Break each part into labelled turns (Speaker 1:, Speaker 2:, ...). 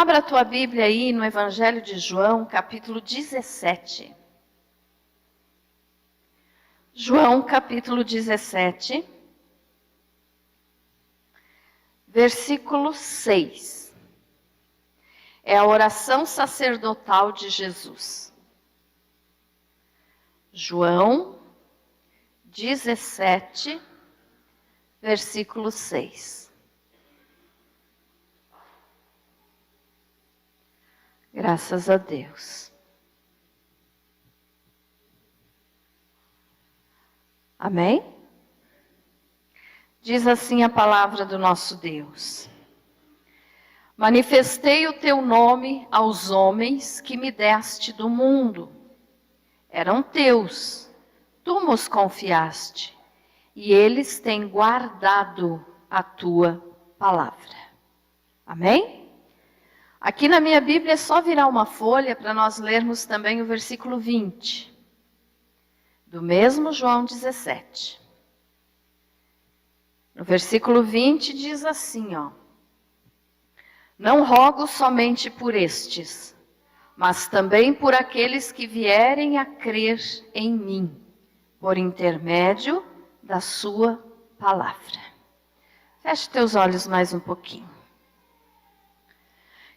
Speaker 1: Abra a tua Bíblia aí no Evangelho de João, capítulo 17. João, capítulo 17, versículo 6. É a oração sacerdotal de Jesus. João 17, versículo 6. Graças a Deus. Amém? Diz assim a palavra do nosso Deus. Manifestei o teu nome aos homens que me deste do mundo. Eram teus, tu nos confiaste, e eles têm guardado a tua palavra. Amém? Aqui na minha Bíblia é só virar uma folha para nós lermos também o versículo 20. Do mesmo João 17. No versículo 20 diz assim, ó. Não rogo somente por estes, mas também por aqueles que vierem a crer em mim, por intermédio da sua palavra. Feche teus olhos mais um pouquinho.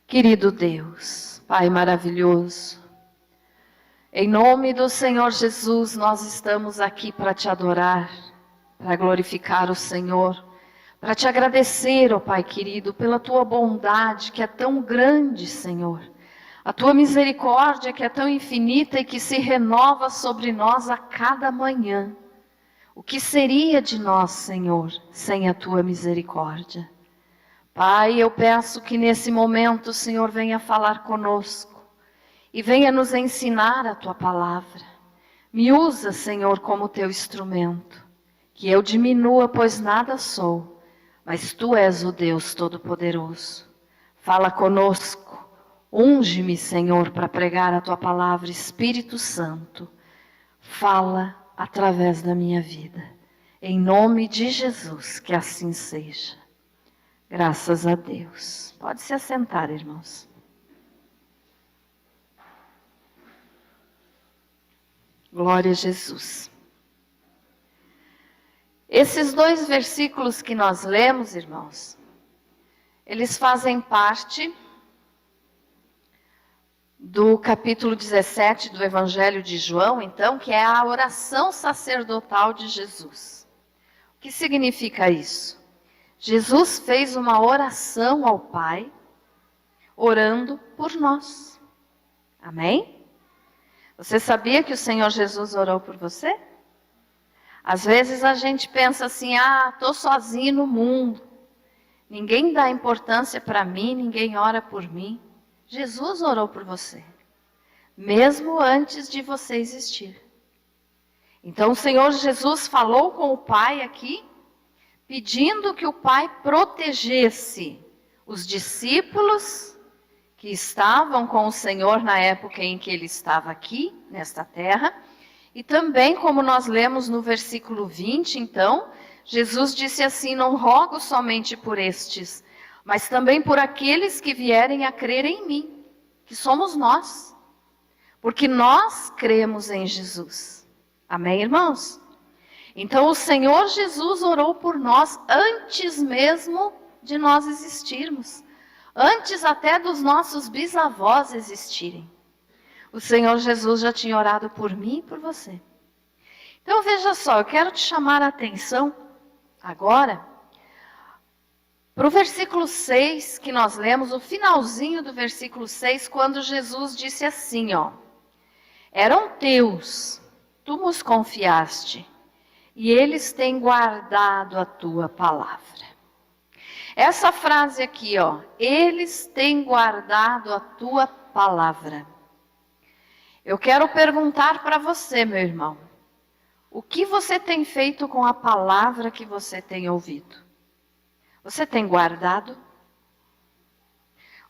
Speaker 1: Querido Deus, Pai maravilhoso, em nome do Senhor Jesus, nós estamos aqui para te adorar, para glorificar o Senhor, para te agradecer, ó Pai querido, pela tua bondade que é tão grande, Senhor, a tua misericórdia que é tão infinita e que se renova sobre nós a cada manhã. O que seria de nós, Senhor, sem a tua misericórdia? Pai, eu peço que nesse momento o Senhor venha falar conosco e venha nos ensinar a tua palavra. Me usa, Senhor, como teu instrumento, que eu diminua, pois nada sou, mas tu és o Deus Todo-Poderoso. Fala conosco, unge-me, Senhor, para pregar a tua palavra, Espírito Santo. Fala através da minha vida, em nome de Jesus, que assim seja. Graças a Deus. Pode se assentar, irmãos. Glória a Jesus. Esses dois versículos que nós lemos, irmãos, eles fazem parte do capítulo 17 do Evangelho de João, então, que é a oração sacerdotal de Jesus. O que significa isso? Jesus fez uma oração ao Pai, orando por nós. Amém? Você sabia que o Senhor Jesus orou por você? Às vezes a gente pensa assim, estou sozinho no mundo. Ninguém dá importância para mim, ninguém ora por mim. Jesus orou por você, mesmo antes de você existir. Então o Senhor Jesus falou com o Pai aqui, pedindo que o Pai protegesse os discípulos que estavam com o Senhor na época em que ele estava aqui, nesta terra. E também, como nós lemos no versículo 20, então, Jesus disse assim, não rogo somente por estes, mas também por aqueles que vierem a crer em mim, que somos nós, porque nós cremos em Jesus. Amém, irmãos? Então o Senhor Jesus orou por nós antes mesmo de nós existirmos. Antes até dos nossos bisavós existirem. O Senhor Jesus já tinha orado por mim e por você. Então veja só, eu quero te chamar a atenção agora para o versículo 6 que nós lemos, o finalzinho do versículo 6, quando Jesus disse assim, ó. Eram teus, tu nos confiaste, e eles têm guardado a tua palavra. Essa frase aqui, ó, eles têm guardado a tua palavra. Eu quero perguntar para você, meu irmão, o que você tem feito com a palavra que você tem ouvido? Você tem guardado?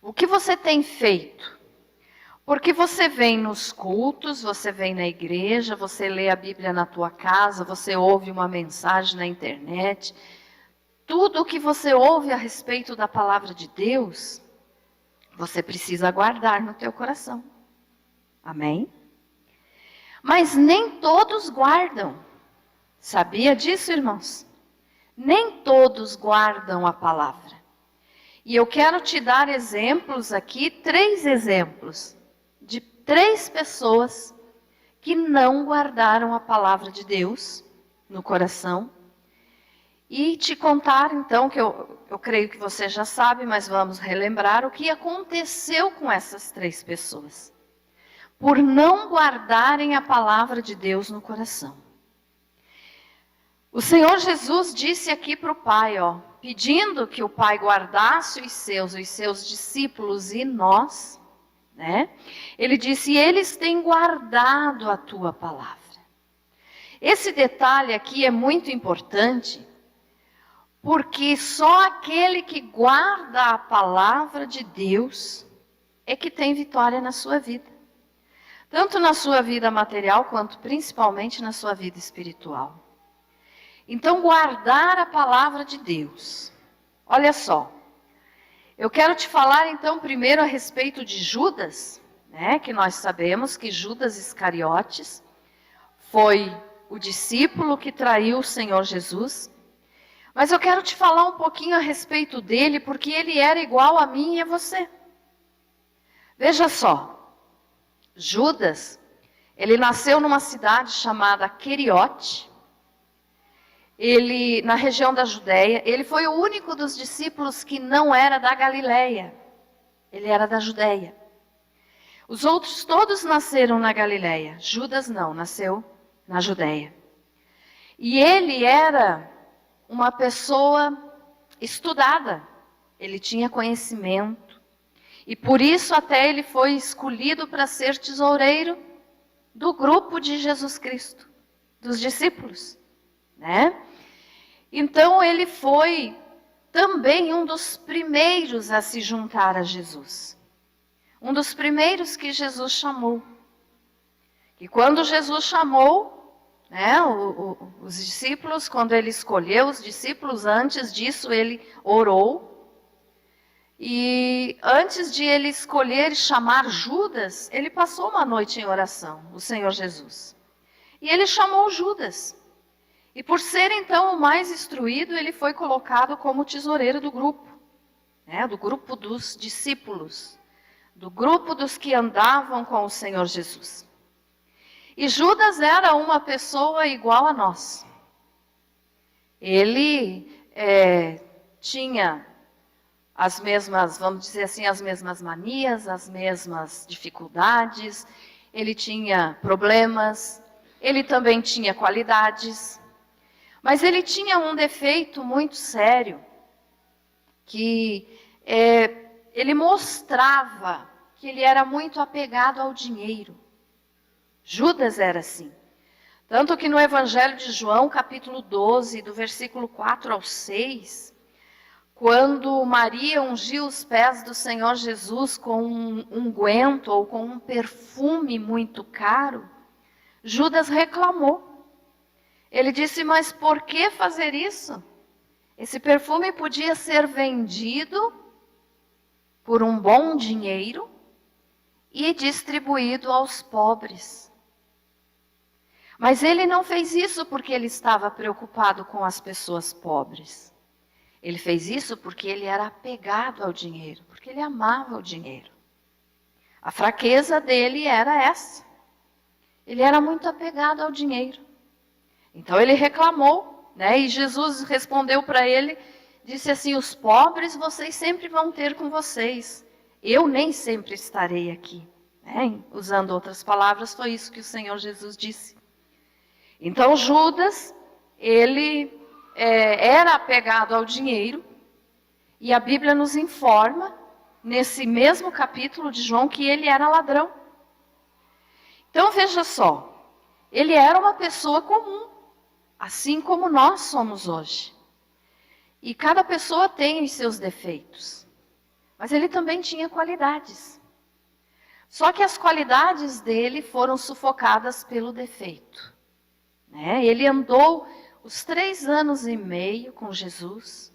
Speaker 1: O que você tem feito? Porque você vem nos cultos, você vem na igreja, você lê a Bíblia na tua casa, você ouve uma mensagem na internet. Tudo o que você ouve a respeito da palavra de Deus, Você precisa guardar no teu coração. Amém? Mas nem todos guardam. Sabia disso, irmãos? Nem todos guardam a palavra. E eu quero te dar exemplos aqui, 3 exemplos, de 3 pessoas que não guardaram a palavra de Deus no coração. E te contar, então, que eu creio que você já sabe, mas vamos relembrar o que aconteceu com essas 3 pessoas. Por não guardarem a palavra de Deus no coração. O Senhor Jesus disse aqui para o Pai, pedindo que o Pai guardasse os seus discípulos e nós, né? Ele disse, eles têm guardado a tua palavra. Esse detalhe aqui é muito importante, porque só aquele que guarda a palavra de Deus é que tem vitória na sua vida. Tanto na sua vida material, quanto principalmente na sua vida espiritual. Então, guardar a palavra de Deus. Olha só, eu quero te falar então primeiro a respeito de Judas, né, que nós sabemos que Judas Iscariotes foi o discípulo que traiu o Senhor Jesus. Mas eu quero te falar um pouquinho a respeito dele, porque ele era igual a mim e a você. Veja só, Judas, ele nasceu numa cidade chamada Queriote, na região da Judéia. Ele foi o único dos discípulos que não era da Galileia, ele era da Judéia. Os outros todos nasceram na Galileia, Judas não, nasceu na Judéia. E ele era uma pessoa estudada, ele tinha conhecimento, e por isso até ele foi escolhido para ser tesoureiro do grupo de Jesus Cristo, dos discípulos, né? Então ele foi também um dos primeiros a se juntar a Jesus, um dos primeiros que Jesus chamou. E quando Jesus chamou, né, os discípulos, quando ele escolheu os discípulos, antes disso ele orou. E antes de ele escolher e chamar Judas, ele passou uma noite em oração, o Senhor Jesus. E ele chamou Judas. E por ser então o mais instruído, ele foi colocado como tesoureiro do grupo, né, do grupo dos discípulos, do grupo dos que andavam com o Senhor Jesus. E Judas era uma pessoa igual a nós. Ele tinha as mesmas, vamos dizer assim, as mesmas manias, as mesmas dificuldades. Ele tinha problemas, ele também tinha qualidades. Mas ele tinha um defeito muito sério, que ele mostrava que ele era muito apegado ao dinheiro. Judas era assim. Tanto que no Evangelho de João, capítulo 12, do versículo 4 ao 6, quando Maria ungiu os pés do Senhor Jesus com um unguento ou com um perfume muito caro, Judas reclamou. Ele disse, mas por que fazer isso? Esse perfume podia ser vendido por um bom dinheiro e distribuído aos pobres. Mas ele não fez isso porque ele estava preocupado com as pessoas pobres. Ele fez isso porque ele era apegado ao dinheiro, porque ele amava o dinheiro. A fraqueza dele era essa. Ele era muito apegado ao dinheiro. Então ele reclamou, né? E Jesus respondeu para ele, disse assim, os pobres vocês sempre vão ter com vocês. Eu nem sempre estarei aqui. Né? Usando outras palavras, foi isso que o Senhor Jesus disse. Então Judas, ele era apegado ao dinheiro, e a Bíblia nos informa, nesse mesmo capítulo de João, que ele era ladrão. Então veja só, ele era uma pessoa comum, assim como nós somos hoje. E cada pessoa tem os seus defeitos, mas ele também tinha qualidades. Só que as qualidades dele foram sufocadas pelo defeito. Ele andou os 3 anos e meio com Jesus.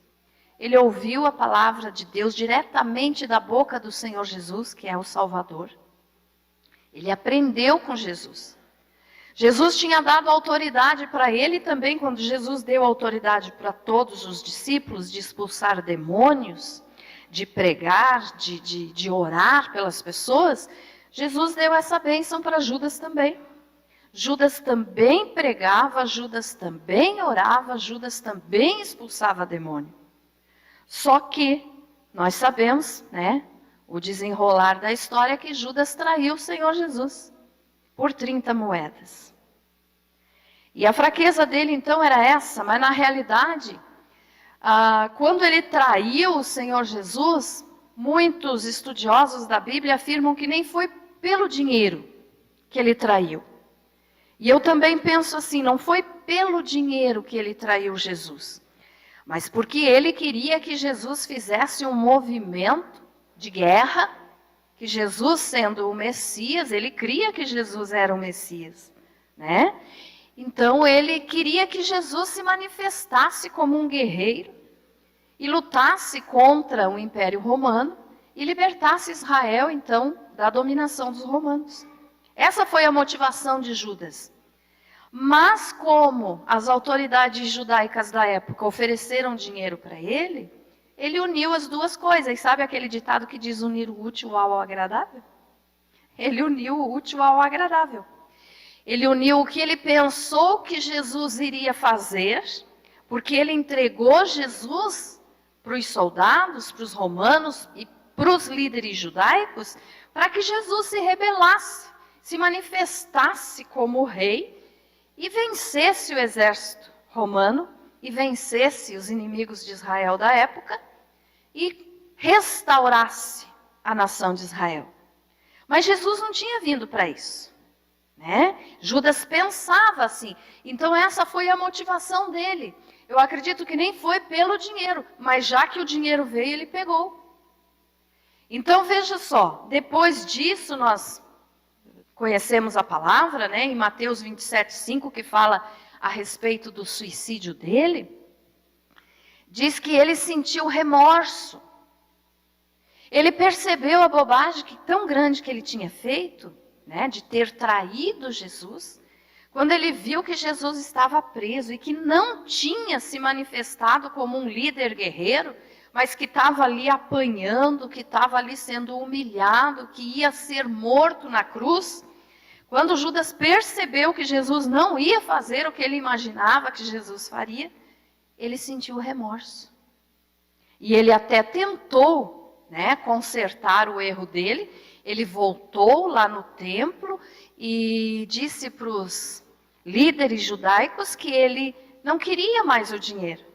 Speaker 1: ele ouviu a palavra de Deus diretamente da boca do Senhor Jesus, que é o Salvador. Ele aprendeu com Jesus. Jesus tinha dado autoridade para ele também, quando Jesus deu autoridade para todos os discípulos de expulsar demônios, de pregar, de orar pelas pessoas. Jesus deu essa bênção para Judas também. Judas também pregava, Judas também orava, Judas também expulsava demônio. Só que nós sabemos, né, o desenrolar da história é que Judas traiu o Senhor Jesus por 30 moedas. E a fraqueza dele então era essa, mas na realidade, quando ele traiu o Senhor Jesus, muitos estudiosos da Bíblia afirmam que nem foi pelo dinheiro que ele traiu. E eu também penso assim, não foi pelo dinheiro que ele traiu Jesus, mas porque ele queria que Jesus fizesse um movimento de guerra, que Jesus, sendo o Messias, ele cria que Jesus era o Messias, né? Então ele queria que Jesus se manifestasse como um guerreiro e lutasse contra o Império Romano e libertasse Israel, então, da dominação dos romanos. Essa foi a motivação de Judas. Mas como as autoridades judaicas da época ofereceram dinheiro para ele, ele uniu as duas coisas. E sabe aquele ditado que diz unir o útil ao agradável? Ele uniu o útil ao agradável. Ele uniu o que ele pensou que Jesus iria fazer, porque ele entregou Jesus para os soldados, para os romanos e para os líderes judaicos, para que Jesus se rebelasse, se manifestasse como rei e vencesse o exército romano e vencesse os inimigos de Israel da época e restaurasse a nação de Israel. Mas Jesus não tinha vindo para isso, né? Judas pensava assim. Então essa foi a motivação dele. Eu acredito que nem foi pelo dinheiro, mas já que o dinheiro veio, ele pegou. Então veja só, depois disso nós conhecemos a palavra, né, em Mateus 27:5, que fala a respeito do suicídio dele. Diz que ele sentiu remorso. Ele percebeu a bobagem tão grande que ele tinha feito, né, de ter traído Jesus, quando ele viu que Jesus estava preso e que não tinha se manifestado como um líder guerreiro, mas que estava ali apanhando, que estava ali sendo humilhado, que ia ser morto na cruz. Quando Judas percebeu que Jesus não ia fazer o que ele imaginava que Jesus faria, ele sentiu remorso. E ele até tentou, né, consertar o erro dele. Ele voltou lá no templo e disse para os líderes judaicos que ele não queria mais o dinheiro.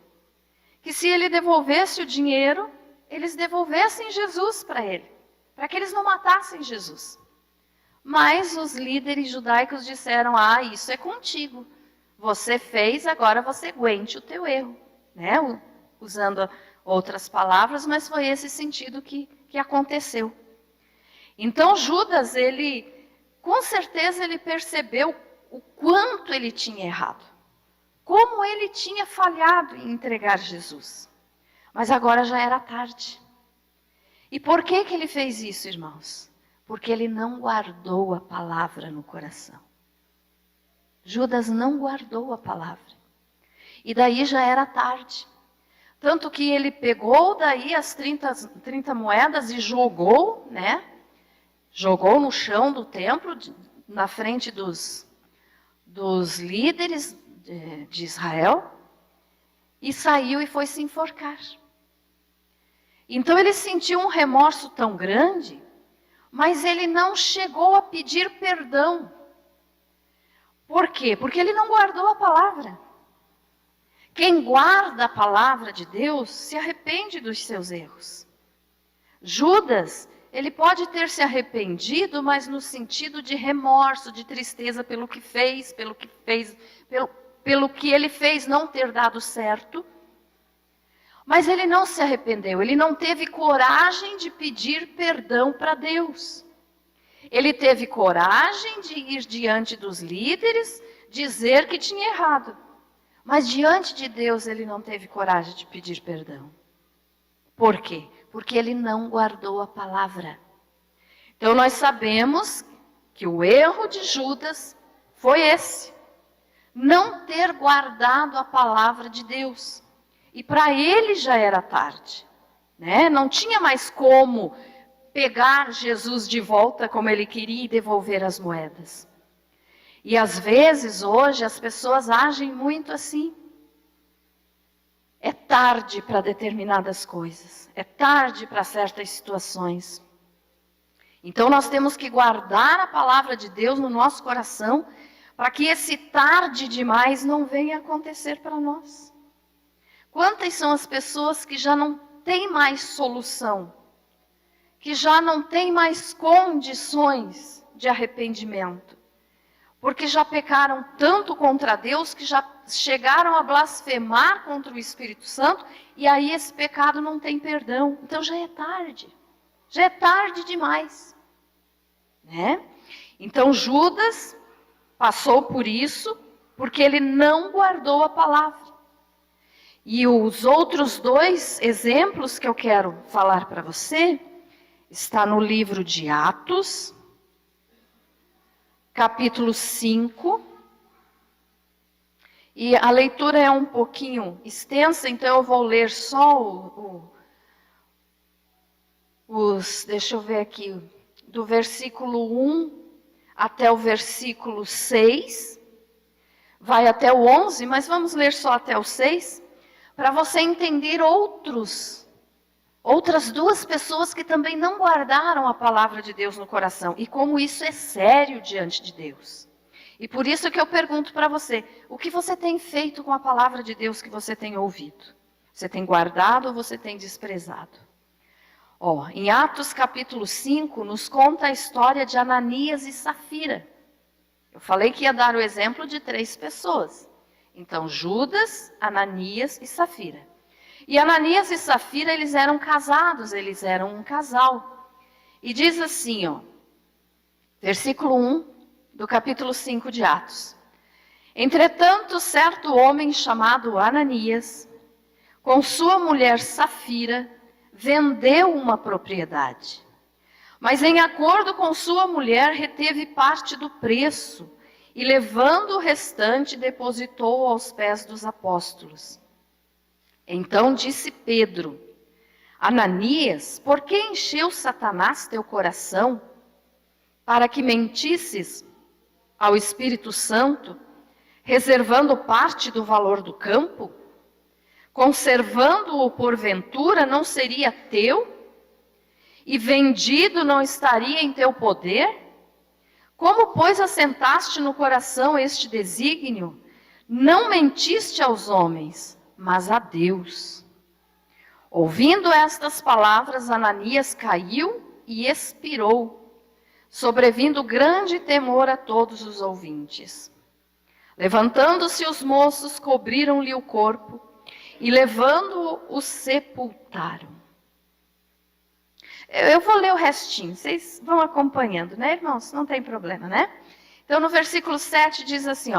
Speaker 1: Que se ele devolvesse o dinheiro, eles devolvessem Jesus para ele, para que eles não matassem Jesus. Mas os líderes judaicos disseram, isso é contigo. Você fez, agora você aguente o teu erro. Né? Usando outras palavras, mas foi esse sentido que aconteceu. Então Judas, com certeza ele percebeu o quanto ele tinha errado. Como ele tinha falhado em entregar Jesus. Mas agora já era tarde. E por que ele fez isso, irmãos? Porque ele não guardou a palavra no coração. Judas não guardou a palavra. E daí já era tarde. Tanto que ele pegou daí as 30 moedas e jogou, né? Jogou no chão do templo, na frente dos líderes de Israel, e saiu e foi se enforcar. Então ele sentiu um remorso tão grande, mas ele não chegou a pedir perdão. Por quê? Porque ele não guardou a palavra. Quem guarda a palavra de Deus se arrepende dos seus erros. Judas, ele pode ter se arrependido, mas no sentido de remorso, de tristeza pelo que ele fez não ter dado certo. Mas ele não se arrependeu, ele não teve coragem de pedir perdão para Deus. Ele teve coragem de ir diante dos líderes, dizer que tinha errado. Mas diante de Deus ele não teve coragem de pedir perdão. Por quê? Porque ele não guardou a palavra. Então nós sabemos que o erro de Judas foi esse. Não ter guardado a palavra de Deus. E para ele já era tarde, né? Não tinha mais como pegar Jesus de volta como ele queria e devolver as moedas. E às vezes hoje as pessoas agem muito assim. É tarde para determinadas coisas, é tarde para certas situações. Então nós temos que guardar a palavra de Deus no nosso coração, para que esse tarde demais não venha acontecer para nós. Quantas são as pessoas que já não têm mais solução, que já não têm mais condições de arrependimento, porque já pecaram tanto contra Deus que já chegaram a blasfemar contra o Espírito Santo, e aí esse pecado não tem perdão. Então já é tarde demais, né? Então Judas passou por isso, porque ele não guardou a palavra. E os outros dois exemplos que eu quero falar para você, está no livro de Atos, capítulo 5. E a leitura é um pouquinho extensa, então eu vou ler só deixa eu ver aqui, do versículo 1 até o versículo 6, vai até o 11, mas vamos ler só até o 6, para você entender outras duas pessoas que também não guardaram a palavra de Deus no coração, e como isso é sério diante de Deus. E por isso que eu pergunto para você, o que você tem feito com a palavra de Deus que você tem ouvido? Você tem guardado ou você tem desprezado? Em Atos capítulo 5, nos conta a história de Ananias e Safira. Eu falei que ia dar o exemplo de 3 pessoas. Então, Judas, Ananias e Safira. E Ananias e Safira, eles eram casados, eles eram um casal. E diz assim, versículo 1 do capítulo 5 de Atos. Entretanto, certo homem chamado Ananias, com sua mulher Safira, vendeu uma propriedade. Mas em acordo com sua mulher, reteve parte do preço e, levando o restante, depositou aos pés dos apóstolos. Então disse Pedro: Ananias, por que encheu Satanás teu coração, para que mentisses ao Espírito Santo, reservando parte do valor do campo? Conservando-o porventura não seria teu? E vendido não estaria em teu poder? Como, pois, assentaste no coração este desígnio? Não mentiste aos homens, mas a Deus. Ouvindo estas palavras, Ananias caiu e expirou, sobrevindo grande temor a todos os ouvintes. Levantando-se os moços, cobriram-lhe o corpo e, levando-o, o sepultaram. Eu vou ler o restinho, vocês vão acompanhando, né, irmãos? Não tem problema, né? Então, no versículo 7 diz assim,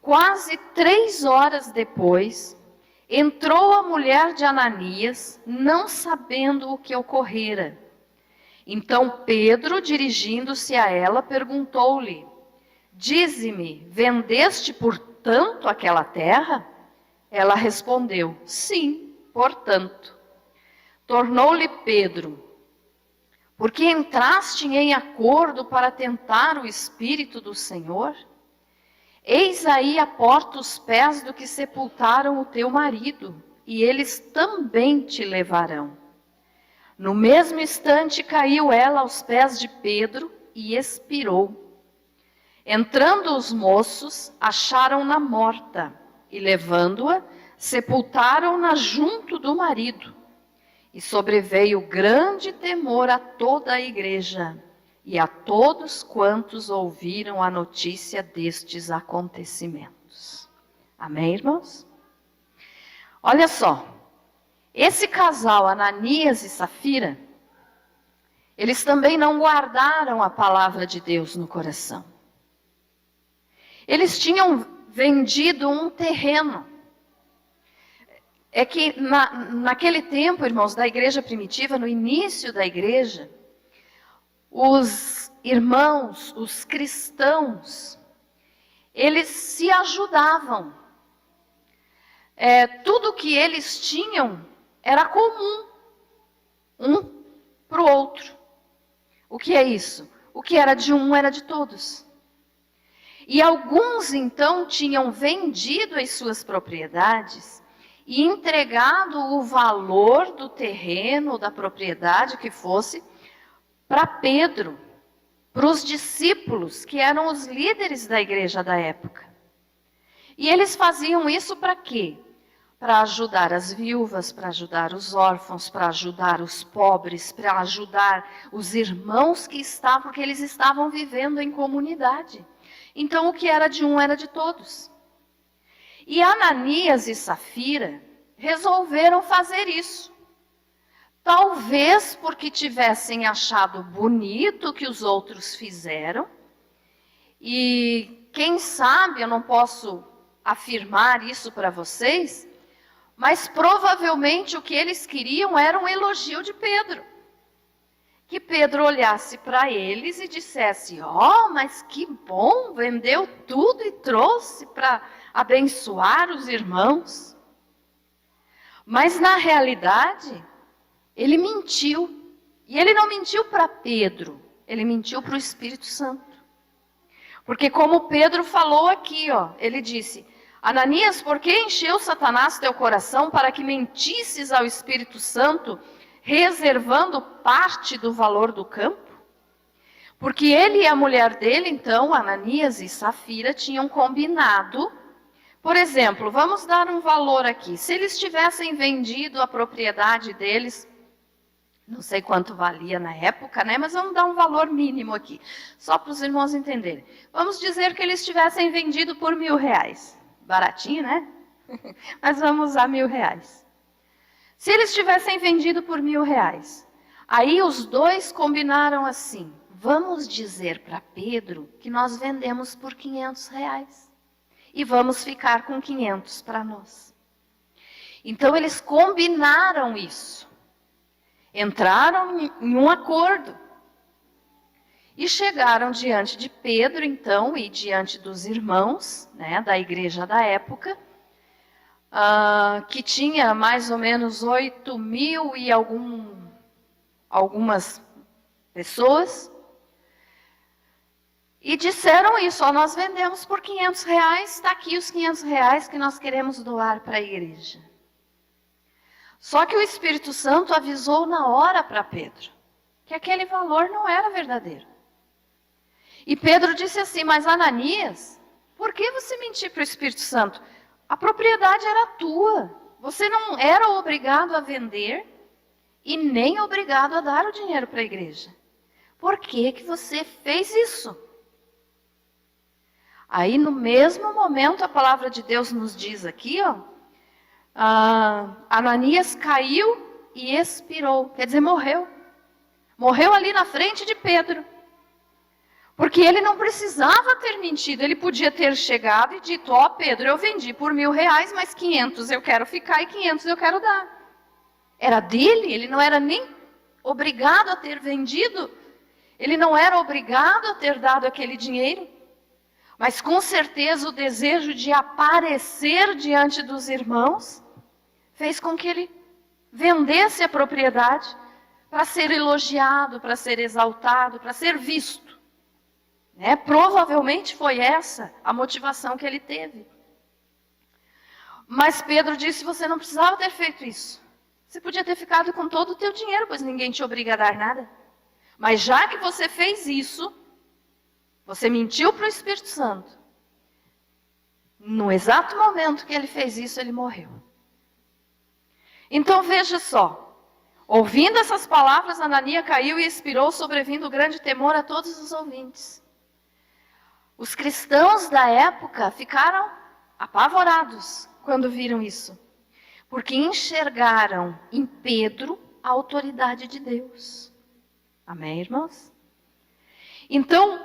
Speaker 1: quase 3 horas depois, entrou a mulher de Ananias, não sabendo o que ocorrera. Então Pedro, dirigindo-se a ela, perguntou-lhe: Dize-me, vendeste portanto aquela terra? Ela respondeu: Sim, portanto. Tornou-lhe Pedro: Por que entraste em acordo para tentar o Espírito do Senhor? Eis aí a porta os pés do que sepultaram o teu marido, e eles também te levarão. No mesmo instante caiu ela aos pés de Pedro e expirou. Entrando os moços, acharam-na morta, e levando-a, sepultaram-na junto do marido. E sobreveio grande temor a toda a igreja e a todos quantos ouviram a notícia destes acontecimentos. Amém, irmãos? Olha só, esse casal, Ananias e Safira, eles também não guardaram a palavra de Deus no coração. Eles tinham vendido um terreno. é que naquele tempo, irmãos, da igreja primitiva, no início da igreja, os irmãos, os cristãos, eles se ajudavam. Tudo que eles tinham era comum, um para o outro. O que é isso? O que era de um era de todos. E alguns, então, tinham vendido as suas propriedades e entregado o valor do terreno, da propriedade que fosse, para Pedro, para os discípulos, que eram os líderes da igreja da época. E eles faziam isso para quê? Para ajudar as viúvas, para ajudar os órfãos, para ajudar os pobres, para ajudar os irmãos porque eles estavam vivendo em comunidade. Então, o que era de um era de todos. E Ananias e Safira resolveram fazer isso. Talvez porque tivessem achado bonito o que os outros fizeram. E quem sabe, eu não posso afirmar isso para vocês, mas provavelmente o que eles queriam era um elogio de Pedro. Que Pedro olhasse para eles e dissesse: ó, mas que bom, vendeu tudo e trouxe para abençoar os irmãos. Mas na realidade, ele mentiu. E ele não mentiu para Pedro, ele mentiu para o Espírito Santo. Porque como Pedro falou aqui, ó, ele disse: Ananias, por que encheu Satanás teu coração para que mentisses ao Espírito Santo, reservando parte do valor do campo? Porque ele e a mulher dele, então, Ananias e Safira, tinham combinado. Por exemplo, vamos dar um valor aqui. Se eles tivessem vendido a propriedade deles, não sei quanto valia na época, né? Mas vamos dar um valor mínimo aqui, só para os irmãos entenderem. Vamos dizer que eles tivessem vendido por R$1.000. Baratinho, né? Mas vamos usar R$1.000. Se eles tivessem vendido por R$1.000, aí os dois combinaram assim: vamos dizer para Pedro que nós vendemos por R$500 e vamos ficar com 500 para nós. Então eles combinaram isso, entraram em um acordo e chegaram diante de Pedro, então, e diante dos irmãos, né, da igreja da época, que tinha mais ou menos 8.000 e algumas pessoas, e disseram isso: ó, nós vendemos por R$500, está aqui os R$500 que nós queremos doar para a igreja. Só que o Espírito Santo avisou na hora para Pedro que aquele valor não era verdadeiro. E Pedro disse assim: mas Ananias, por que você mentiu para o Espírito Santo? A propriedade era tua. Você não era obrigado a vender e nem obrigado a dar o dinheiro para a igreja. Por que que você fez isso? Aí no mesmo momento a palavra de Deus nos diz aqui, ó, Ananias caiu e expirou, quer dizer, morreu. Morreu ali na frente de Pedro. Porque ele não precisava ter mentido, ele podia ter chegado e dito: ó, Pedro, eu vendi por R$1.000, mas 500 eu quero ficar e 500 eu quero dar. Era dele, ele não era nem obrigado a ter vendido, ele não era obrigado a ter dado aquele dinheiro. Mas com certeza o desejo de aparecer diante dos irmãos fez com que ele vendesse a propriedade para ser elogiado, para ser exaltado, para ser visto. Provavelmente foi essa a motivação que ele teve. Mas Pedro disse: você não precisava ter feito isso. Você podia ter ficado com todo o teu dinheiro, pois ninguém te obriga a dar nada. Mas já que você fez isso, você mentiu para o Espírito Santo. No exato momento que ele fez isso, ele morreu. Então veja só, ouvindo essas palavras, Ananias caiu e expirou, sobrevindo grande temor a todos os ouvintes. Os cristãos da época ficaram apavorados quando viram isso, porque enxergaram em Pedro a autoridade de Deus. Amém, irmãos? Então,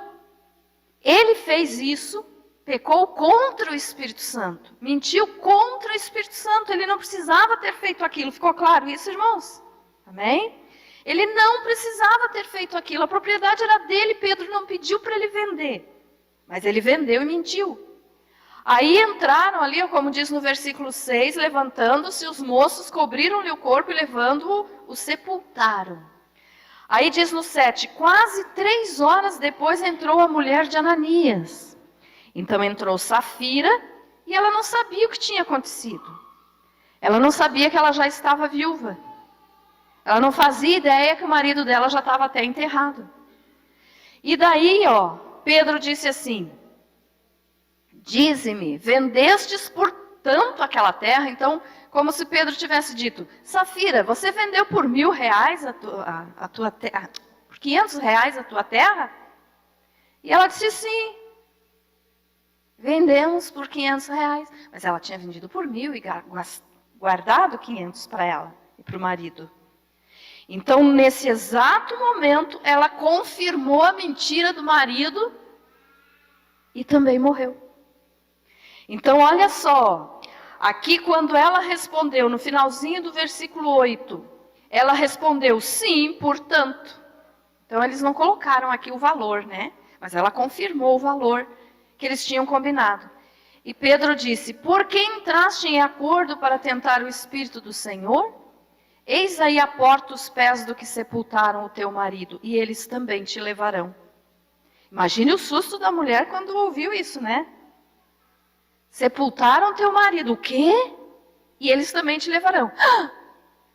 Speaker 1: ele fez isso pecou contra o Espírito Santo. Mentiu contra o Espírito Santo. Ele não precisava ter feito aquilo. Ficou claro isso, irmãos? Amém? Ele não precisava ter feito aquilo. A propriedade era dele. Pedro não pediu para ele vender. Mas ele vendeu e mentiu. Aí entraram ali, como diz no versículo 6, levantando-se os moços, cobriram-lhe o corpo e levando-o, o sepultaram. Aí diz no 7, quase 3 horas depois entrou a mulher de Ananias. Então entrou Safira e ela não sabia o que tinha acontecido. Ela não sabia que ela já estava viúva. Ela não fazia ideia que o marido dela já estava até enterrado. E daí, Pedro disse assim, dize-me, vendestes por tanto aquela terra? Então, como se Pedro tivesse dito, Safira, você vendeu por R$1.000 a tua terra, por R$500 a tua terra? E ela disse sim, vendemos por R$500. Mas ela tinha vendido por 1.000 e guardado 500 para ela e para o marido. Então, nesse exato momento, ela confirmou a mentira do marido e também morreu. Então, olha só, aqui quando ela respondeu, no finalzinho do versículo 8, ela respondeu sim, portanto. Então, eles não colocaram aqui o valor, né? Mas ela confirmou o valor que eles tinham combinado. E Pedro disse, por que entraste em acordo para tentar o Espírito do Senhor? Eis aí à porta os pés do que sepultaram o teu marido, e eles também te levarão. Imagine o susto da mulher quando ouviu isso, né? Sepultaram teu marido, o quê? E eles também te levarão.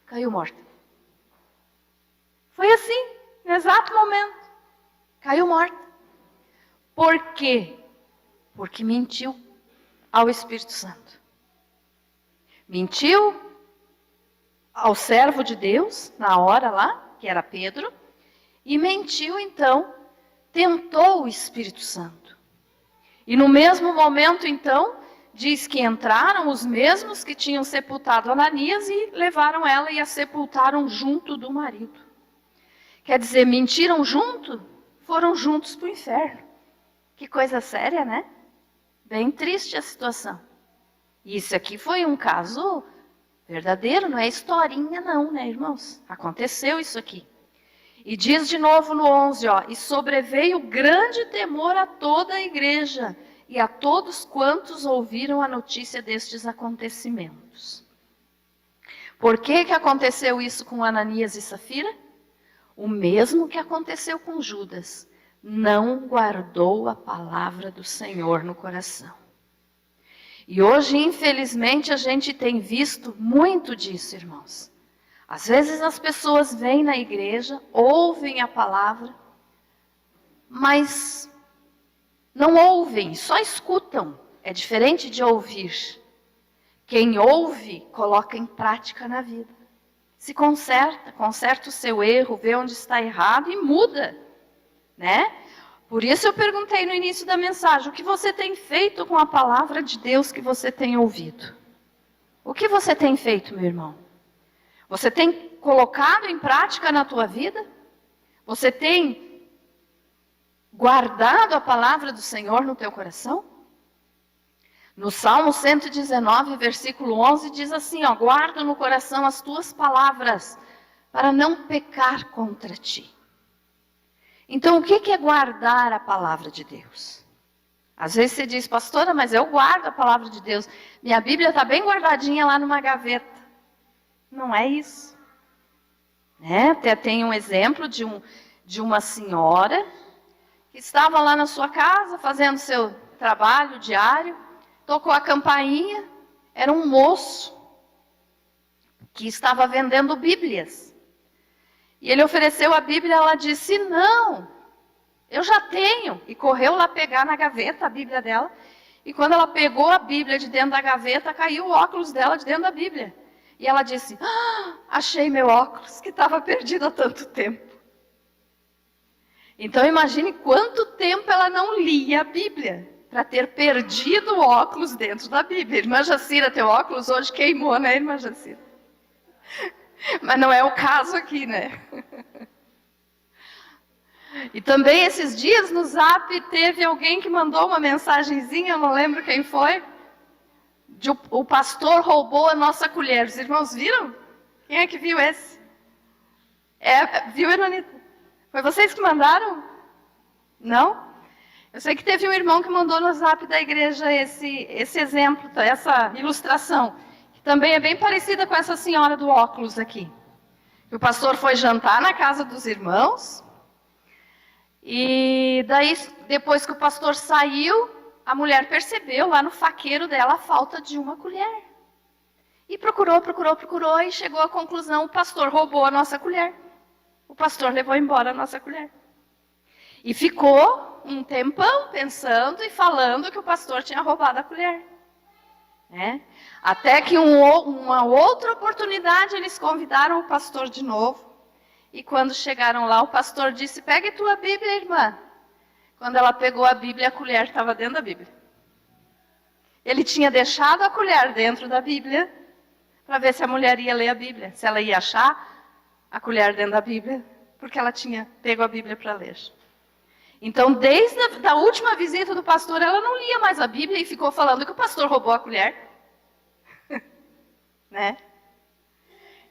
Speaker 1: Caiu morta. Foi assim, no exato momento. Caiu morta. Por quê? Porque mentiu ao Espírito Santo. Mentiu ao servo de Deus, na hora lá, que era Pedro, e mentiu então, tentou o Espírito Santo. E no mesmo momento então, diz que entraram os mesmos que tinham sepultado Ananias e levaram ela e a sepultaram junto do marido. Quer dizer, mentiram junto, foram juntos para o inferno. Que coisa séria, né? Bem triste a situação. E isso aqui foi um caso verdadeiro, não é historinha não, né, irmãos? Aconteceu isso aqui. E diz de novo no 11, e sobreveio grande temor a toda a igreja e a todos quantos ouviram a notícia destes acontecimentos. Por que aconteceu isso com Ananias e Safira? O mesmo que aconteceu com Judas. Não guardou a palavra do Senhor no coração. E hoje, infelizmente, a gente tem visto muito disso, irmãos. Às vezes as pessoas vêm na igreja, ouvem a palavra, mas não ouvem, só escutam. É diferente de ouvir. Quem ouve, coloca em prática na vida. Se conserta o seu erro, vê onde está errado e muda, né? Por isso eu perguntei no início da mensagem, o que você tem feito com a palavra de Deus que você tem ouvido? O que você tem feito, meu irmão? Você tem colocado em prática na tua vida? Você tem guardado a palavra do Senhor no teu coração? No Salmo 119, versículo 11, diz assim, guarda no coração as tuas palavras, para não pecar contra ti. Então, o que é guardar a palavra de Deus? Às vezes você diz, pastora, mas eu guardo a palavra de Deus. Minha Bíblia está bem guardadinha lá numa gaveta. Não é isso. Né? Até tem um exemplo de uma senhora que estava lá na sua casa, fazendo seu trabalho diário, tocou a campainha, era um moço que estava vendendo Bíblias. E ele ofereceu a Bíblia, ela disse, não, eu já tenho. E correu lá pegar na gaveta a Bíblia dela. E quando ela pegou a Bíblia de dentro da gaveta, caiu o óculos dela de dentro da Bíblia. E ela disse, achei meu óculos, que estava perdido há tanto tempo. Então imagine quanto tempo ela não lia a Bíblia, para ter perdido o óculos dentro da Bíblia. Irmã Jacira, teu óculos hoje queimou, né, irmã Jacira? Mas não é o caso aqui, né? E também esses dias no Zap teve alguém que mandou uma mensagenzinha, eu não lembro quem foi. O pastor roubou a nossa colher. Os irmãos viram? Quem é que viu esse? Viu, Eronita? Foi vocês que mandaram? Não? Eu sei que teve um irmão que mandou no Zap da igreja esse exemplo, essa ilustração, que também é bem parecida com essa senhora do óculos aqui. O pastor foi jantar na casa dos irmãos, e daí, depois que o pastor saiu, a mulher percebeu lá no faqueiro dela a falta de uma colher. E procurou, e chegou à conclusão, o pastor roubou a nossa colher. O pastor levou embora a nossa colher. E ficou um tempão pensando e falando que o pastor tinha roubado a colher. Até que uma outra oportunidade eles convidaram o pastor de novo. E quando chegaram lá, o pastor disse, pegue tua Bíblia, irmã. Quando ela pegou a Bíblia, a colher estava dentro da Bíblia. Ele tinha deixado a colher dentro da Bíblia para ver se a mulher ia ler a Bíblia. Se ela ia achar a colher dentro da Bíblia, porque ela tinha pego a Bíblia para ler. Então, desde a última visita do pastor, ela não lia mais a Bíblia e ficou falando que o pastor roubou a colher.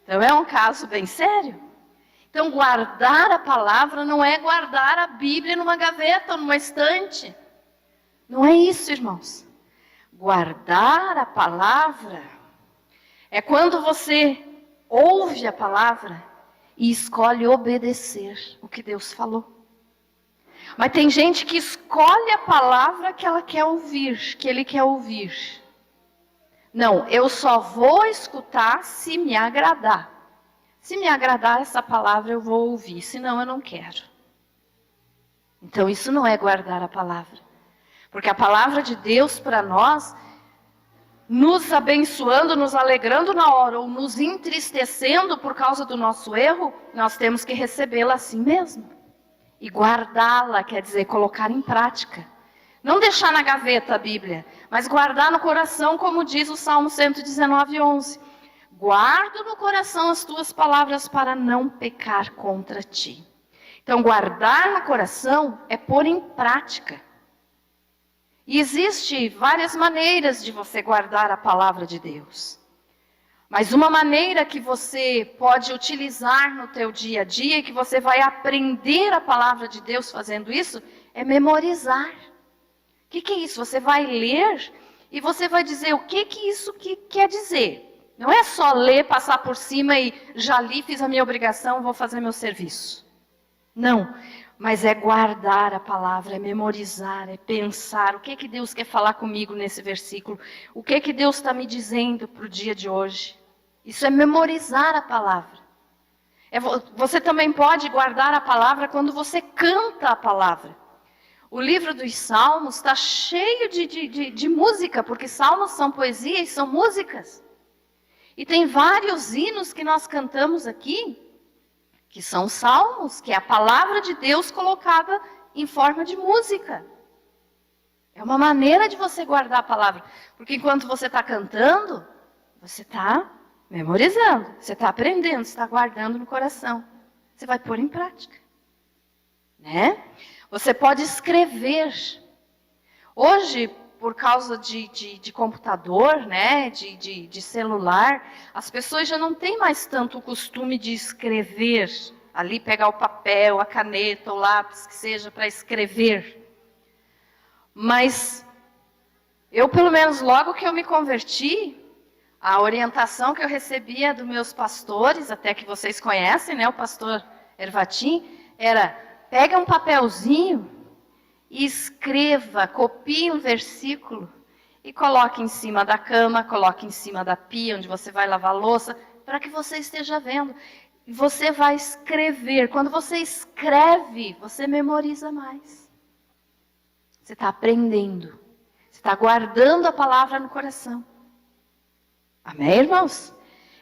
Speaker 1: Então, é um caso bem sério. Então, guardar a palavra não é guardar a Bíblia numa gaveta ou numa estante. Não é isso, irmãos. Guardar a palavra é quando você ouve a palavra e escolhe obedecer o que Deus falou. Mas tem gente que escolhe a palavra que ela quer ouvir, que ele quer ouvir. Não, eu só vou escutar se me agradar. Se me agradar essa palavra, eu vou ouvir, senão eu não quero. Então, isso não é guardar a palavra. Porque a palavra de Deus para nós, nos abençoando, nos alegrando na hora, ou nos entristecendo por causa do nosso erro, nós temos que recebê-la assim mesmo. E guardá-la, quer dizer, colocar em prática. Não deixar na gaveta a Bíblia, mas guardar no coração, como diz o Salmo 119:11. Guardo no coração as tuas palavras para não pecar contra ti. Então, guardar no coração é pôr em prática. E existe várias maneiras de você guardar a palavra de Deus. Mas uma maneira que você pode utilizar no teu dia a dia, e que você vai aprender a palavra de Deus fazendo isso, é memorizar. O que é isso? Você vai ler e você vai dizer o que isso quer dizer. Não é só ler, passar por cima e já li, fiz a minha obrigação, vou fazer meu serviço. Não, mas é guardar a palavra, é memorizar, é pensar o que Deus quer falar comigo nesse versículo, o que Deus está me dizendo para o dia de hoje. Isso é memorizar a palavra. Você também pode guardar a palavra quando você canta a palavra. O livro dos Salmos está cheio de música, porque salmos são poesia e são músicas. E tem vários hinos que nós cantamos aqui, que são salmos, que é a palavra de Deus colocada em forma de música. É uma maneira de você guardar a palavra. Porque enquanto você está cantando, você está memorizando, você está aprendendo, você está guardando no coração. Você vai pôr em prática. Você pode escrever. Hoje, por causa de computador, de celular, as pessoas já não têm mais tanto o costume de escrever, ali pegar o papel, a caneta, o lápis, que seja para escrever. Mas eu, pelo menos, logo que eu me converti, a orientação que eu recebia dos meus pastores, até que vocês conhecem, o pastor Ervatim, era, pega um papelzinho e escreva, copie um versículo e coloque em cima da cama, coloque em cima da pia, onde você vai lavar a louça, para que você esteja vendo. E você vai escrever. Quando você escreve, você memoriza mais. Você está aprendendo. Você está guardando a palavra no coração. Amém, irmãos?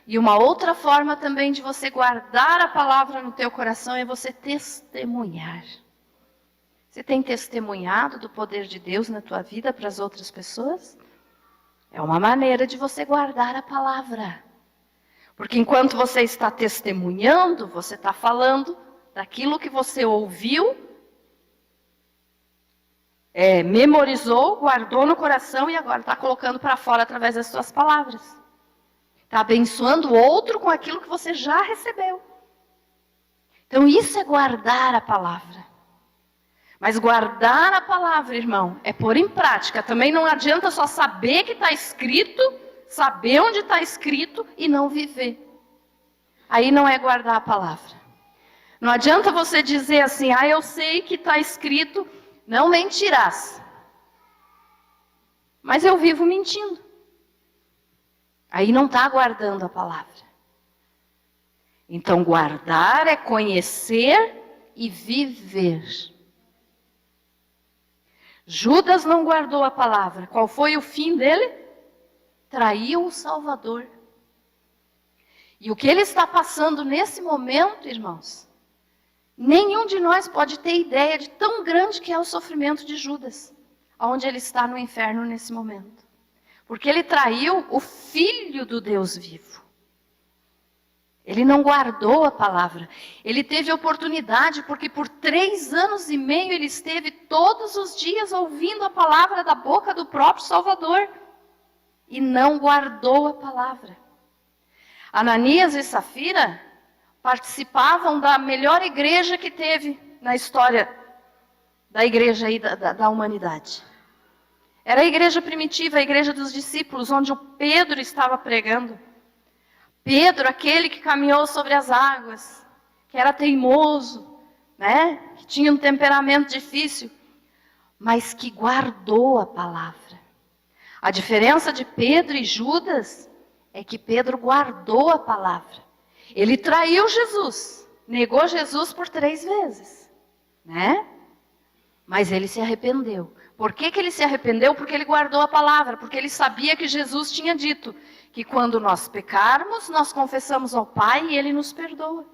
Speaker 1: E uma outra forma também de você guardar a palavra no teu coração é você testemunhar. Você tem testemunhado do poder de Deus na tua vida para as outras pessoas? É uma maneira de você guardar a palavra. Porque enquanto você está testemunhando, você está falando daquilo que você ouviu memorizou, guardou no coração e agora está colocando para fora através das suas palavras. Está abençoando o outro com aquilo que você já recebeu. Então isso é guardar a palavra. Mas guardar a palavra, irmão, é pôr em prática. Também não adianta só saber que está escrito, saber onde está escrito e não viver. Aí não é guardar a palavra. Não adianta você dizer assim, eu sei que está escrito, não mentirás. Mas eu vivo mentindo. Aí não está guardando a palavra. Então guardar é conhecer e viver. Judas não guardou a palavra. Qual foi o fim dele? Traiu o Salvador. E o que ele está passando nesse momento, irmãos, nenhum de nós pode ter ideia de tão grande que é o sofrimento de Judas, onde ele está no inferno nesse momento. Porque ele traiu o Filho do Deus vivo. Ele não guardou a palavra. Ele teve oportunidade, porque por 3 anos e meio ele esteve todos os dias ouvindo a palavra da boca do próprio Salvador. E não guardou a palavra. Ananias e Safira participavam da melhor igreja que teve na história da igreja aí da humanidade. Era a igreja primitiva, a igreja dos discípulos, onde o Pedro estava pregando. Pedro, aquele que caminhou sobre as águas, que era teimoso, né? Que tinha um temperamento difícil, mas que guardou a palavra. A diferença de Pedro e Judas é que Pedro guardou a palavra. Ele traiu Jesus, negou Jesus por 3 vezes, né? Mas ele se arrependeu. Por que ele se arrependeu? Porque ele guardou a palavra, porque ele sabia que Jesus tinha dito que quando nós pecarmos, nós confessamos ao Pai e Ele nos perdoa.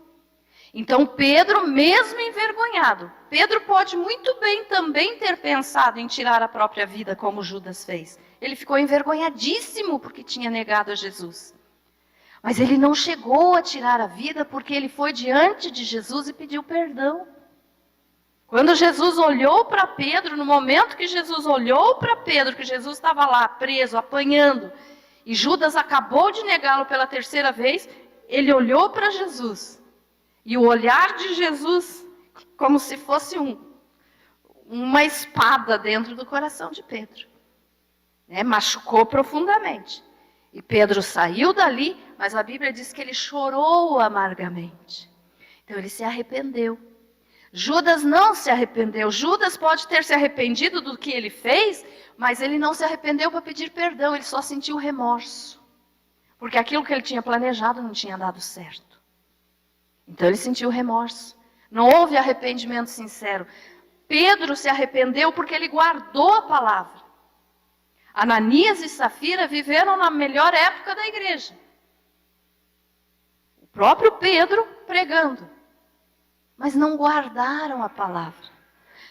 Speaker 1: Então Pedro, mesmo envergonhado, Pedro pode muito bem também ter pensado em tirar a própria vida, como Judas fez. Ele ficou envergonhadíssimo porque tinha negado a Jesus. Mas ele não chegou a tirar a vida porque ele foi diante de Jesus e pediu perdão. Quando Jesus olhou para Pedro, no momento que Jesus olhou para Pedro, que Jesus estava lá preso, apanhando, e Judas acabou de negá-lo pela 3ª vez, ele olhou para Jesus. E o olhar de Jesus, como se fosse uma espada dentro do coração de Pedro. Machucou profundamente. E Pedro saiu dali, mas a Bíblia diz que ele chorou amargamente. Então ele se arrependeu. Judas não se arrependeu. Judas pode ter se arrependido do que ele fez, mas ele não se arrependeu para pedir perdão, ele só sentiu remorso. Porque aquilo que ele tinha planejado não tinha dado certo. Então ele sentiu remorso. Não houve arrependimento sincero. Pedro se arrependeu porque ele guardou a palavra. Ananias e Safira viveram na melhor época da igreja. O próprio Pedro pregando. Mas não guardaram a palavra.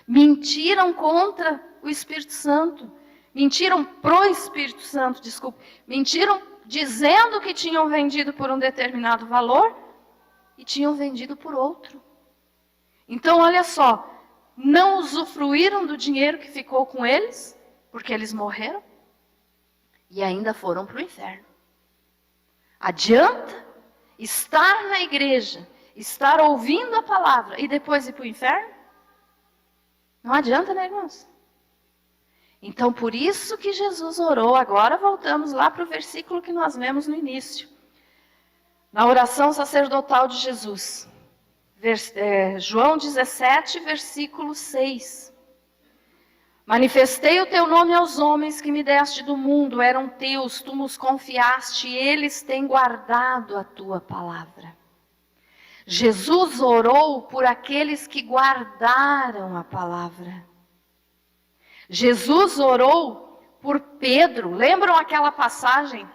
Speaker 1: Mentiram contra o Espírito Santo. Mentiram pro Espírito Santo, desculpe. Mentiram dizendo que tinham vendido por um determinado valor e tinham vendido por outro. Então, olha só, não usufruíram do dinheiro que ficou com eles, porque eles morreram, e ainda foram para o inferno. Adianta estar na igreja, estar ouvindo a palavra e depois ir para o inferno? Não adianta, né, irmãos? Então, por isso que Jesus orou. Agora voltamos lá para o versículo que nós lemos no início. Na oração sacerdotal de Jesus. João 17, versículo 6. Manifestei o teu nome aos homens que me deste do mundo, eram teus, tu nos confiaste, e eles têm guardado a tua palavra. Jesus orou por aqueles que guardaram a palavra. Jesus orou por Pedro. Lembram aquela passagem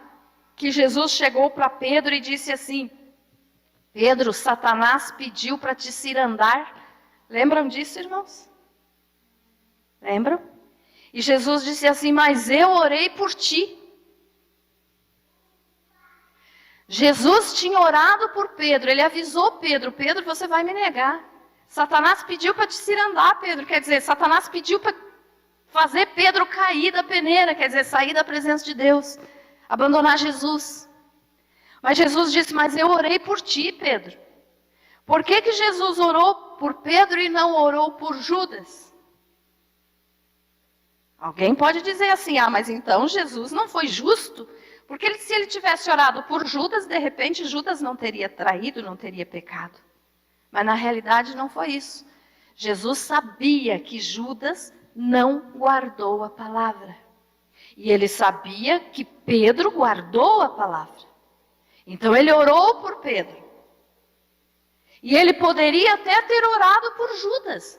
Speaker 1: que Jesus chegou para Pedro e disse assim: Pedro, Satanás pediu para te cirandar. Lembram disso, irmãos? Lembram? E Jesus disse assim: mas eu orei por ti. Jesus tinha orado por Pedro, ele avisou Pedro: Pedro, você vai me negar. Satanás pediu para te cirandar, Pedro. Quer dizer, Satanás pediu para fazer Pedro cair da peneira, quer dizer, sair da presença de Deus, abandonar Jesus. Mas Jesus disse, mas eu orei por ti, Pedro. Por que que Jesus orou por Pedro e não orou por Judas? Alguém pode dizer assim, mas então Jesus não foi justo? Porque se ele tivesse orado por Judas, de repente Judas não teria traído, não teria pecado. Mas na realidade não foi isso. Jesus sabia que Judas não guardou a palavra. E ele sabia que Pedro guardou a palavra. Então ele orou por Pedro. E ele poderia até ter orado por Judas.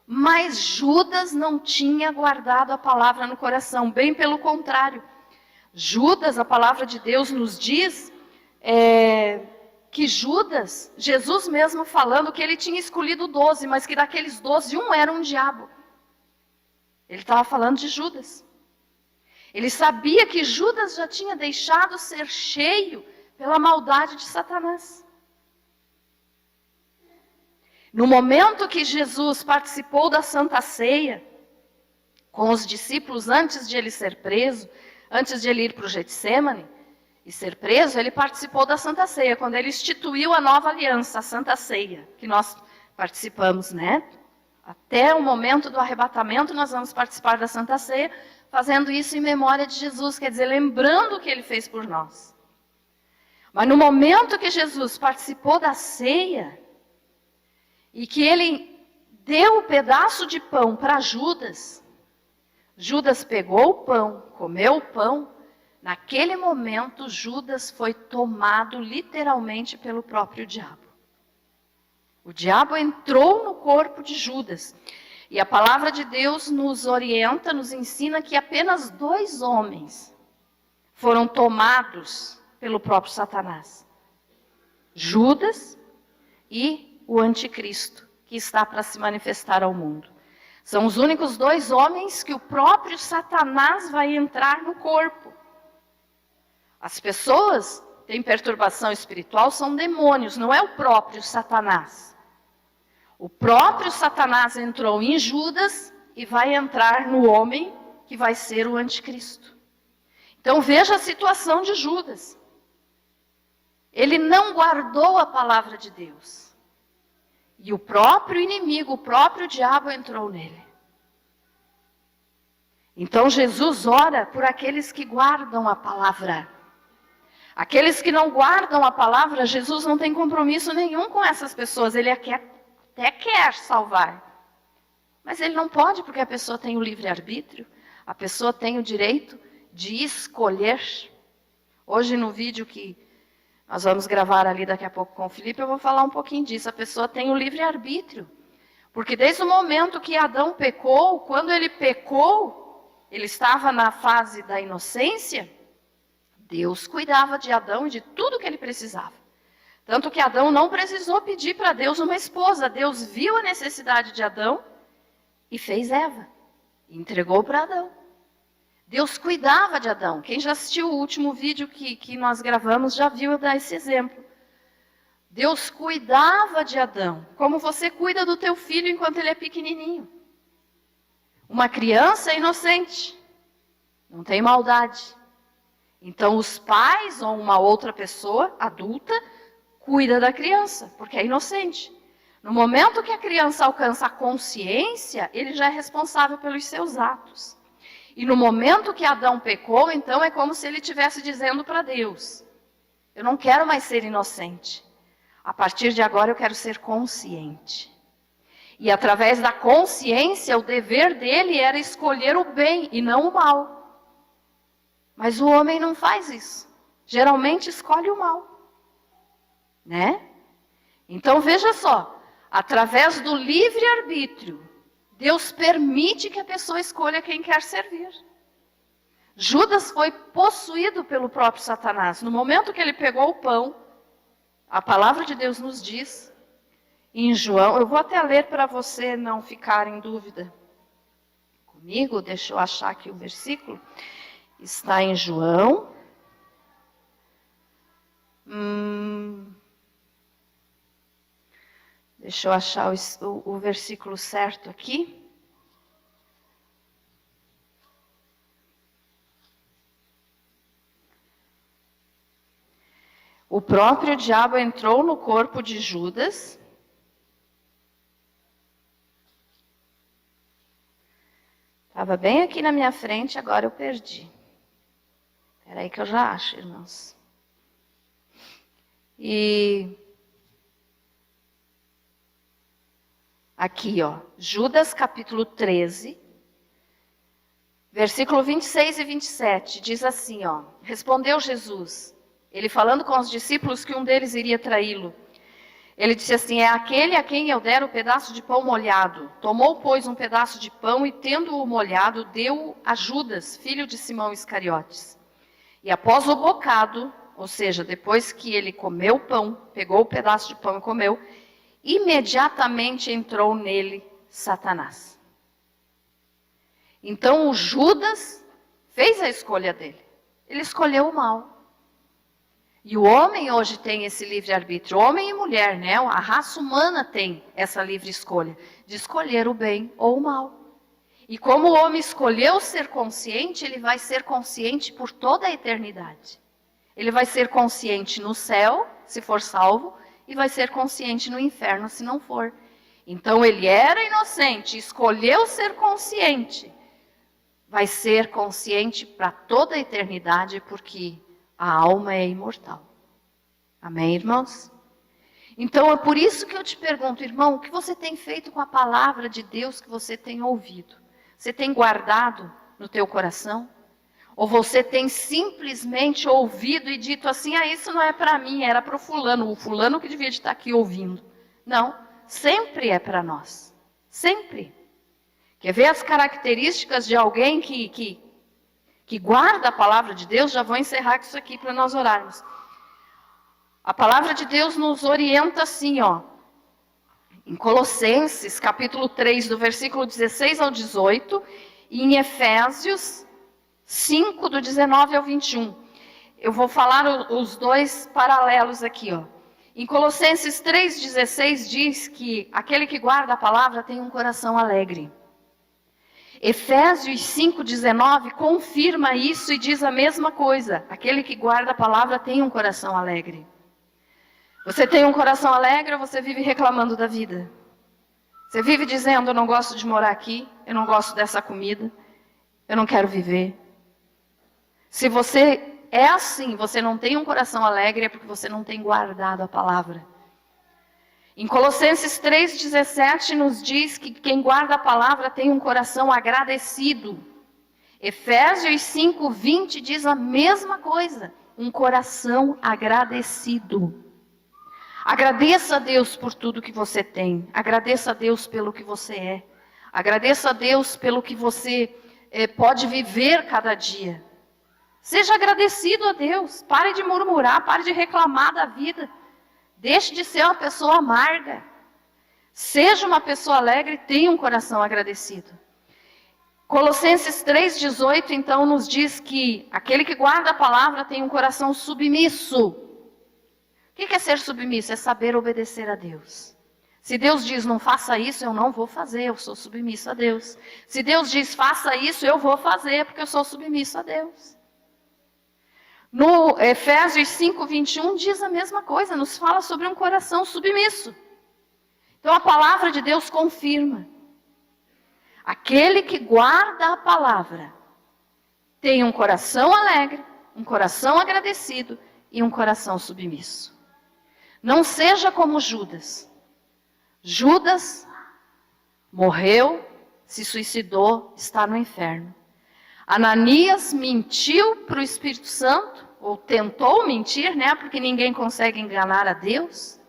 Speaker 1: Mas Judas não tinha guardado a palavra no coração. Bem pelo contrário. Judas, a palavra de Deus nos diz que Judas, Jesus mesmo falando que ele tinha escolhido 12, mas que daqueles 12, um era um diabo. Ele estava falando de Judas. Ele sabia que Judas já tinha deixado ser cheio pela maldade de Satanás. No momento que Jesus participou da Santa Ceia com os discípulos antes de ele ser preso, antes de ele ir para o Getsêmani e ser preso, ele participou da Santa Ceia, quando ele instituiu a nova aliança, a Santa Ceia, que nós participamos, né? Até o momento do arrebatamento nós vamos participar da Santa Ceia, fazendo isso em memória de Jesus, quer dizer, lembrando o que ele fez por nós. Mas no momento que Jesus participou da ceia, e que ele deu o pedaço de pão para Judas, Judas pegou o pão, comeu o pão, naquele momento Judas foi tomado literalmente pelo próprio diabo. O diabo entrou no corpo de Judas. E a palavra de Deus nos orienta, nos ensina que apenas 2 homens foram tomados pelo próprio Satanás. Judas e o anticristo, que está para se manifestar ao mundo. São os únicos 2 homens que o próprio Satanás vai entrar no corpo. As pessoas que têm perturbação espiritual são demônios, não é o próprio Satanás. O próprio Satanás entrou em Judas e vai entrar no homem que vai ser o anticristo. Então veja a situação de Judas. Ele não guardou a palavra de Deus. E o próprio inimigo, o próprio diabo entrou nele. Então Jesus ora por aqueles que guardam a palavra. Aqueles que não guardam a palavra, Jesus não tem compromisso nenhum com essas pessoas. Ele até quer salvar. Mas ele não pode, porque a pessoa tem o livre-arbítrio. A pessoa tem o direito de escolher. Hoje no vídeo que nós vamos gravar ali daqui a pouco com o Felipe, eu vou falar um pouquinho disso. A pessoa tem o livre-arbítrio. Porque desde o momento que Adão pecou, quando ele pecou, ele estava na fase da inocência, Deus cuidava de Adão e de tudo que ele precisava. Tanto que Adão não precisou pedir para Deus uma esposa. Deus viu a necessidade de Adão e fez Eva. E entregou para Adão. Deus cuidava de Adão. Quem já assistiu o último vídeo que nós gravamos já viu eu dar esse exemplo. Deus cuidava de Adão, como você cuida do teu filho enquanto ele é pequenininho. Uma criança é inocente, não tem maldade. Então os pais ou uma outra pessoa adulta cuida da criança, porque é inocente. No momento que a criança alcança a consciência, ele já é responsável pelos seus atos. E no momento que Adão pecou, então é como se ele estivesse dizendo para Deus: eu não quero mais ser inocente. A partir de agora eu quero ser consciente. E através da consciência, o dever dele era escolher o bem e não o mal. Mas o homem não faz isso. Geralmente escolhe o mal. Né? Então veja só, através do livre-arbítrio, Deus permite que a pessoa escolha quem quer servir. Judas foi possuído pelo próprio Satanás. No momento que ele pegou o pão, a palavra de Deus nos diz, em João, eu vou até ler para você não ficar em dúvida comigo, deixa eu achar aqui o versículo, está em João. Deixa eu achar o versículo certo aqui. O próprio diabo entrou no corpo de Judas. Estava bem aqui na minha frente, agora eu perdi. Espera aí que eu já acho, irmãos. E aqui, ó, Judas capítulo 13, versículo 26 e 27, diz assim, ó. Respondeu Jesus, ele falando com os discípulos que um deles iria traí-lo. Ele disse assim, é aquele a quem eu der o pedaço de pão molhado. Tomou, pois, um pedaço de pão e, tendo-o molhado, deu-o a Judas, filho de Simão Iscariotes. E após o bocado, ou seja, depois que ele comeu o pão, pegou o pedaço de pão e comeu, imediatamente entrou nele Satanás. Então o Judas fez a escolha dele. Ele escolheu o mal. E o homem hoje tem esse livre-arbítrio, homem e mulher, né? A raça humana tem essa livre escolha, de escolher o bem ou o mal. E como o homem escolheu ser consciente, ele vai ser consciente por toda a eternidade. Ele vai ser consciente no céu, se for salvo, e vai ser consciente no inferno, se não for. Então ele era inocente, escolheu ser consciente. Vai ser consciente para toda a eternidade, porque a alma é imortal. Amém, irmãos? Então é por isso que eu te pergunto, irmão, o que você tem feito com a palavra de Deus que você tem ouvido? Você tem guardado no teu coração? Ou você tem simplesmente ouvido e dito assim, isso não é para mim, era para o fulano que devia de estar aqui ouvindo. Não, sempre é para nós. Sempre. Quer ver as características de alguém que guarda a palavra de Deus? Já vou encerrar com isso aqui para nós orarmos. A palavra de Deus nos orienta assim, ó. Em Colossenses, capítulo 3, do versículo 16 ao 18, e em Efésios 5, do 19 ao 21. Eu vou falar os dois paralelos aqui, ó. Em Colossenses 3,16 diz que aquele que guarda a palavra tem um coração alegre. Efésios 5,19 confirma isso e diz a mesma coisa. Aquele que guarda a palavra tem um coração alegre. Você tem um coração alegre ou você vive reclamando da vida? Você vive dizendo, eu não gosto de morar aqui, eu não gosto dessa comida, eu não quero viver. Se você é assim, você não tem um coração alegre, é porque você não tem guardado a palavra. Em Colossenses 3,17 nos diz que quem guarda a palavra tem um coração agradecido. Efésios 5,20 diz a mesma coisa, um coração agradecido. Agradeça a Deus por tudo que você tem, agradeça a Deus pelo que você é, agradeça a Deus pelo que você pode viver cada dia. Seja agradecido a Deus, pare de murmurar, pare de reclamar da vida. Deixe de ser uma pessoa amarga. Seja uma pessoa alegre e tenha um coração agradecido. Colossenses 3,18 então nos diz que aquele que guarda a palavra tem um coração submisso. O que é ser submisso? É saber obedecer a Deus. Se Deus diz não faça isso, eu não vou fazer, eu sou submisso a Deus. Se Deus diz faça isso, eu vou fazer, porque eu sou submisso a Deus. No Efésios 5,21 diz a mesma coisa, nos fala sobre um coração submisso. Então a palavra de Deus confirma. Aquele que guarda a palavra tem um coração alegre, um coração agradecido e um coração submisso. Não seja como Judas. Judas morreu, se suicidou, está no inferno. Ananias mentiu para o Espírito Santo, ou tentou mentir, né? Porque ninguém consegue enganar a Deus.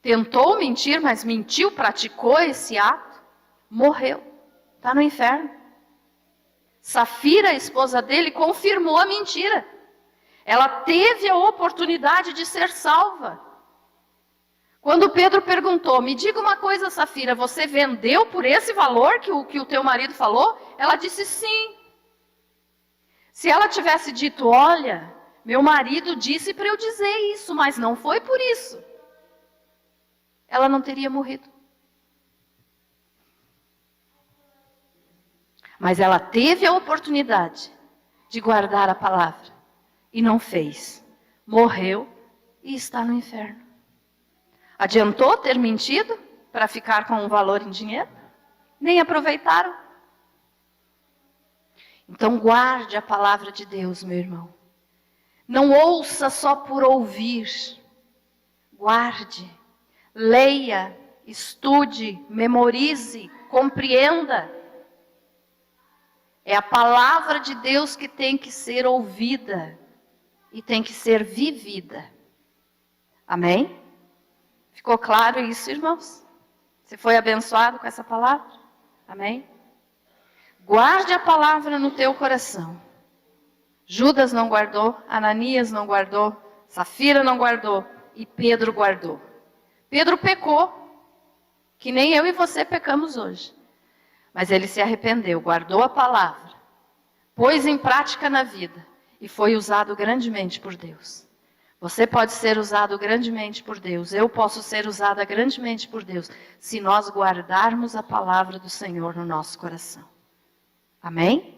Speaker 1: Tentou mentir, mas mentiu, praticou esse ato, morreu, está no inferno. Safira, a esposa dele, confirmou a mentira. Ela teve a oportunidade de ser salva. Quando Pedro perguntou, me diga uma coisa, Safira, você vendeu por esse valor que o teu marido falou? Ela disse sim. Se ela tivesse dito, olha, meu marido disse para eu dizer isso, mas não foi por isso, ela não teria morrido. Mas ela teve a oportunidade de guardar a palavra e não fez. Morreu e está no inferno. Adiantou ter mentido para ficar com um valor em dinheiro? Nem aproveitaram. Então guarde a palavra de Deus, meu irmão. Não ouça só por ouvir. Guarde, leia, estude, memorize, compreenda. É a palavra de Deus que tem que ser ouvida e tem que ser vivida. Amém? Ficou claro isso, irmãos? Você foi abençoado com essa palavra? Amém? Guarde a palavra no teu coração. Judas não guardou, Ananias não guardou, Safira não guardou e Pedro guardou. Pedro pecou, que nem eu e você pecamos hoje. Mas ele se arrependeu, guardou a palavra, pôs em prática na vida e foi usado grandemente por Deus. Você pode ser usado grandemente por Deus, eu posso ser usada grandemente por Deus, se nós guardarmos a palavra do Senhor no nosso coração. Amém?